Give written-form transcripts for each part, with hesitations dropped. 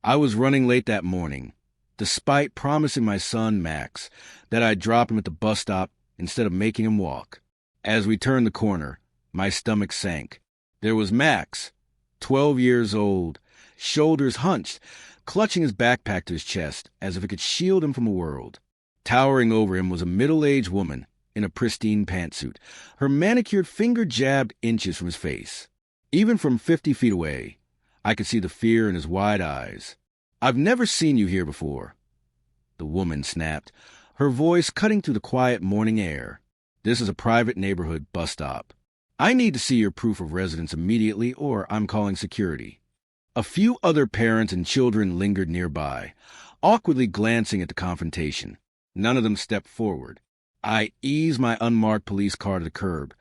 I was running late that morning, despite promising my son, Max, that I'd drop him at the bus stop instead of making him walk. As we turned the corner, my stomach sank. There was Max, 12 years old, shoulders hunched, clutching his backpack to his chest as if it could shield him from the world. Towering over him was a middle-aged woman in a pristine pantsuit, her manicured finger jabbed inches from his face. Even from 50 feet away, I could see the fear in his wide eyes. "I've never seen you here before," the woman snapped, her voice cutting through the quiet morning air. "This is a private neighborhood bus stop. I need to see your proof of residence immediately, or I'm calling security." A few other parents and children lingered nearby, awkwardly glancing at the confrontation. None of them stepped forward. I eased my unmarked police car to the curb,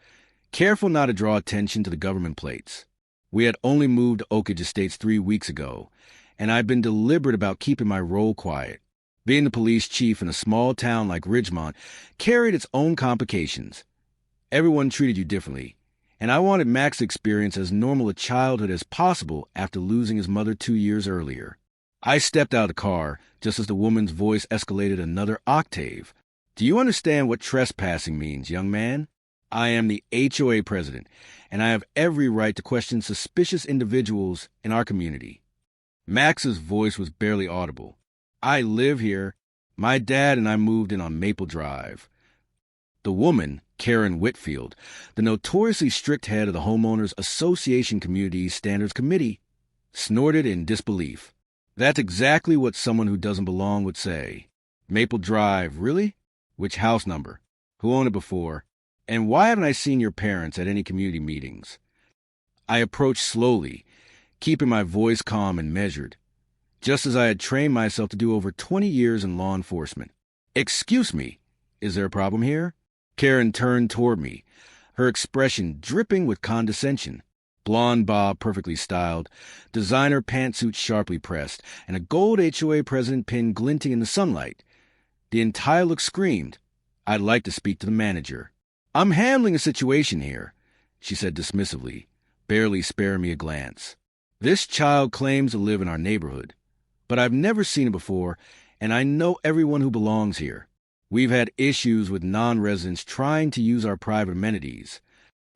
careful not to draw attention to the government plates. We had only moved to Oak Ridge Estates 3 weeks ago, and I'd been deliberate about keeping my role quiet. Being the police chief in a small town like Ridgemont carried its own complications. Everyone treated you differently, and I wanted Max to experience as normal a childhood as possible after losing his mother 2 years earlier. I stepped out of the car just as the woman's voice escalated another octave. "Do you understand what trespassing means, young man? I am the HOA president, and I have every right to question suspicious individuals in our community." Max's voice was barely audible. "I live here. My dad and I moved in on Maple Drive." The woman, Karen Whitfield, the notoriously strict head of the Homeowners Association Community Standards Committee, snorted in disbelief. "That's exactly what someone who doesn't belong would say. Maple Drive, really? Which house number? Who owned it before? And why haven't I seen your parents at any community meetings?" I approached slowly, keeping my voice calm and measured, just as I had trained myself to do over 20 years in law enforcement. "Excuse me, is there a problem here?" Karen turned toward me, her expression dripping with condescension. Blonde bob perfectly styled, designer pantsuit sharply pressed, and a gold HOA president pin glinting in the sunlight. The entire look screamed, "I'd like to speak to the manager." "I'm handling a situation here," she said dismissively, barely sparing me a glance. "This child claims to live in our neighborhood, but I've never seen it before, and I know everyone who belongs here. We've had issues with non-residents trying to use our private amenities."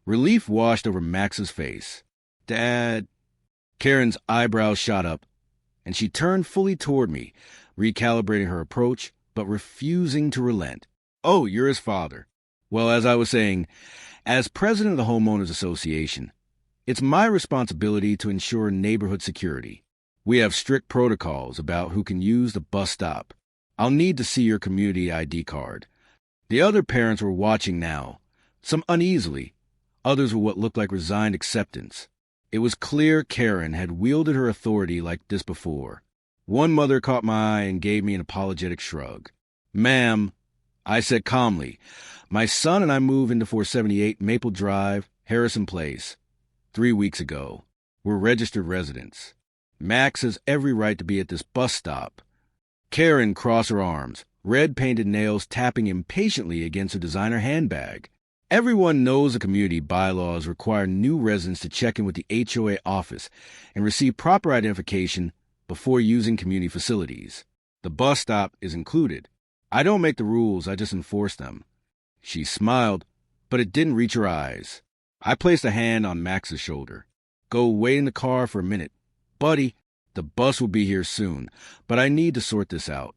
Relief washed over Max's face. "Dad..." Karen's eyebrows shot up, and she turned fully toward me, recalibrating her approach, but refusing to relent. "Oh, you're his father. Well, as I was saying, as president of the Homeowners Association, it's my responsibility to ensure neighborhood security. We have strict protocols about who can use the bus stop. I'll need to see your community ID card." The other parents were watching now, some uneasily, others with what looked like resigned acceptance. It was clear Karen had wielded her authority like this before. One mother caught my eye and gave me an apologetic shrug. "Ma'am," I said calmly, "my son and I moved into 478 Maple Drive, Harrison Place, 3 weeks ago. We're registered residents. Max has every right to be at this bus stop." Karen crossed her arms, red-painted nails tapping impatiently against her designer handbag. Everyone knows the community bylaws require new residents to check in with the HOA office and receive proper identification before using community facilities. The bus stop is included. I don't make the rules, I just enforce them. She smiled, but it didn't reach her eyes. I placed a hand on Max's shoulder. "Go wait in the car for a minute. Buddy, the bus will be here soon, but I need to sort this out."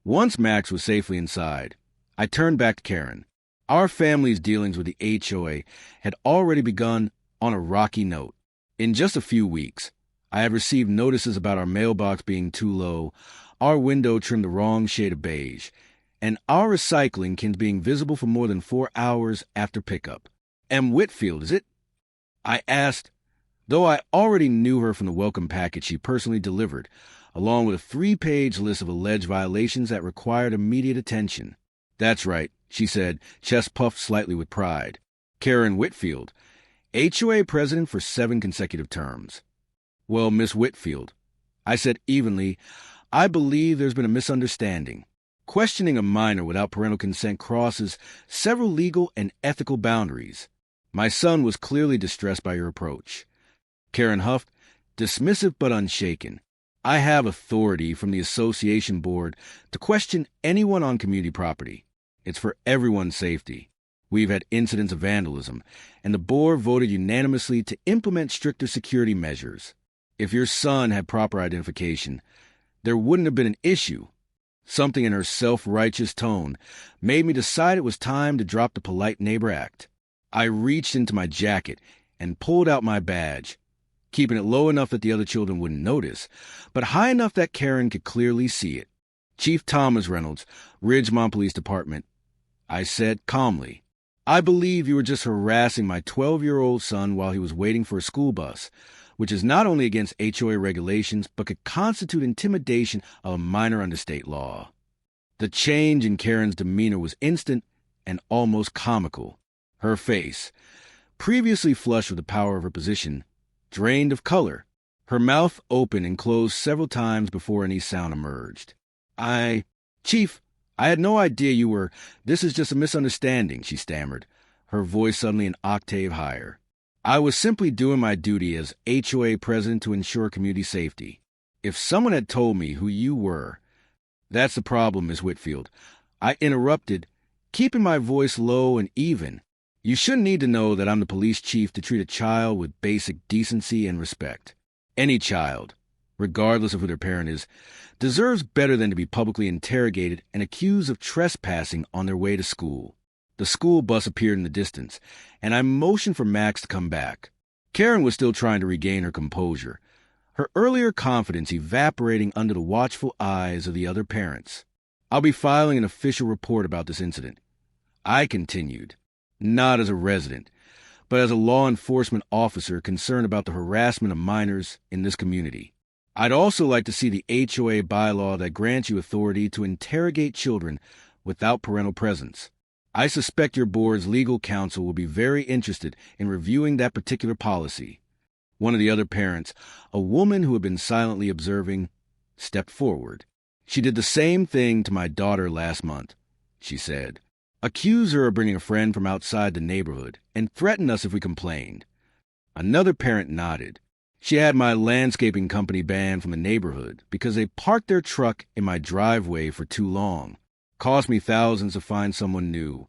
Once Max was safely inside, I turned back to Karen. Our family's dealings with the HOA had already begun on a rocky note. In just a few weeks, I had received notices about our mailbox being too low, our window trimmed the wrong shade of beige, and our recycling cans being visible for more than 4 hours after pickup. "M. Whitfield, is it?" I asked, though I already knew her from the welcome package she personally delivered, along with a 3-page list of alleged violations that required immediate attention. "That's right," she said, chest puffed slightly with pride. "Karen Whitfield, HOA president for 7 consecutive terms." "Well, Miss Whitfield," I said evenly, "I believe there's been a misunderstanding. Questioning a minor without parental consent crosses several legal and ethical boundaries. My son was clearly distressed by your approach." Karen huffed, dismissive but unshaken. I have authority from the association board to question anyone on community property. It's for everyone's safety. We've had incidents of vandalism, and the board voted unanimously to implement stricter security measures. If your son had proper identification, there wouldn't have been an issue. Something in her self-righteous tone made me decide it was time to drop the polite neighbor act. I reached into my jacket and pulled out my badge, keeping it low enough that the other children wouldn't notice, but high enough that Karen could clearly see it. Chief Thomas Reynolds, Ridgemont Police Department. I said calmly, I believe you were just harassing my 12-year-old son while he was waiting for a school bus, which is not only against HOA regulations, but could constitute intimidation of a minor under state law. The change in Karen's demeanor was instant and almost comical. Her face, previously flushed with the power of her position, drained of color. Her mouth opened and closed several times before any sound emerged. Chief, I had no idea you were— This is just a misunderstanding, she stammered, her voice suddenly an octave higher. I was simply doing my duty as HOA president to ensure community safety. If someone had told me who you were— That's the problem, Miss Whitfield. I interrupted, keeping my voice low and even. You shouldn't need to know that I'm the police chief to treat a child with basic decency and respect. Any child, regardless of who their parent is, deserves better than to be publicly interrogated and accused of trespassing on their way to school. The school bus appeared in the distance, and I motioned for Max to come back. Karen was still trying to regain her composure, her earlier confidence evaporating under the watchful eyes of the other parents. I'll be filing an official report about this incident. I continued, not as a resident, but as a law enforcement officer concerned about the harassment of minors in this community. I'd also like to see the HOA bylaw that grants you authority to interrogate children without parental presence. I suspect your board's legal counsel will be very interested in reviewing that particular policy. One of the other parents, a woman who had been silently observing, stepped forward. She did the same thing to my daughter last month, she said. Accused her of bringing a friend from outside the neighborhood and threatened us if we complained. Another parent nodded. She had my landscaping company banned from the neighborhood because they parked their truck in my driveway for too long. Cost me thousands to find someone new.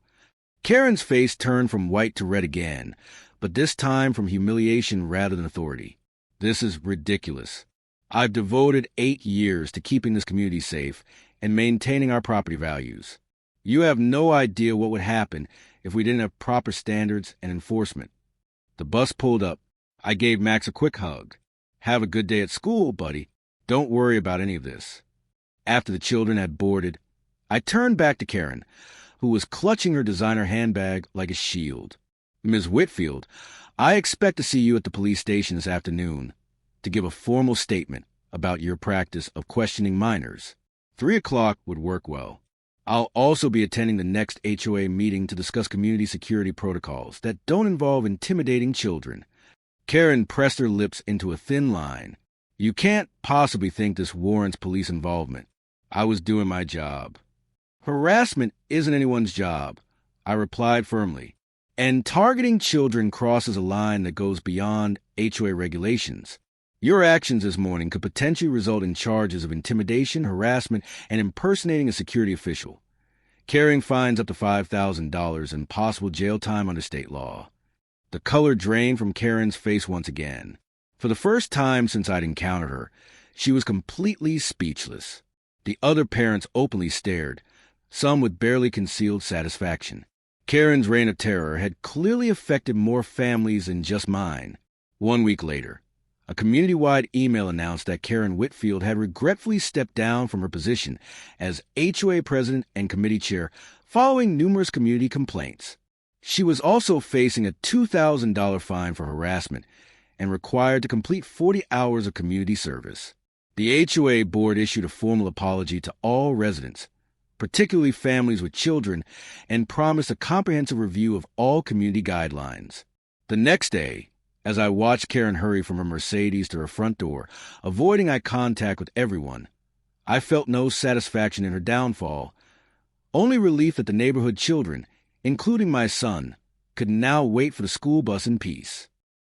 Karen's face turned from white to red again, but this time from humiliation rather than authority. This is ridiculous. I've devoted 8 years to keeping this community safe and maintaining our property values. You have no idea what would happen if we didn't have proper standards and enforcement. The bus pulled up. I gave Max a quick hug. Have a good day at school, buddy. Don't worry about any of this. After the children had boarded, I turned back to Karen, who was clutching her designer handbag like a shield. Ms. Whitfield, I expect to see you at the police station this afternoon to give a formal statement about your practice of questioning minors. 3 o'clock would work well. I'll also be attending the next HOA meeting to discuss community security protocols that don't involve intimidating children. Karen pressed her lips into a thin line. You can't possibly think this warrants police involvement. I was doing my job. Harassment isn't anyone's job, I replied firmly. And targeting children crosses a line that goes beyond HOA regulations. Your actions this morning could potentially result in charges of intimidation, harassment, and impersonating a security official, carrying fines up to $5,000 and possible jail time under state law. The color drained from Karen's face once again. For the first time since I'd encountered her, she was completely speechless. The other parents openly stared, some with barely concealed satisfaction. Karen's reign of terror had clearly affected more families than just mine. 1 week later, a community-wide email announced that Karen Whitfield had regretfully stepped down from her position as HOA president and committee chair following numerous community complaints. She was also facing a $2,000 fine for harassment and required to complete 40 hours of community service. The HOA board issued a formal apology to all residents, particularly families with children, and promised a comprehensive review of all community guidelines. The next day, as I watched Karen hurry from her Mercedes to her front door, avoiding eye contact with everyone, I felt no satisfaction in her downfall, only relief that the neighborhood children, including my son, could now wait for the school bus in peace.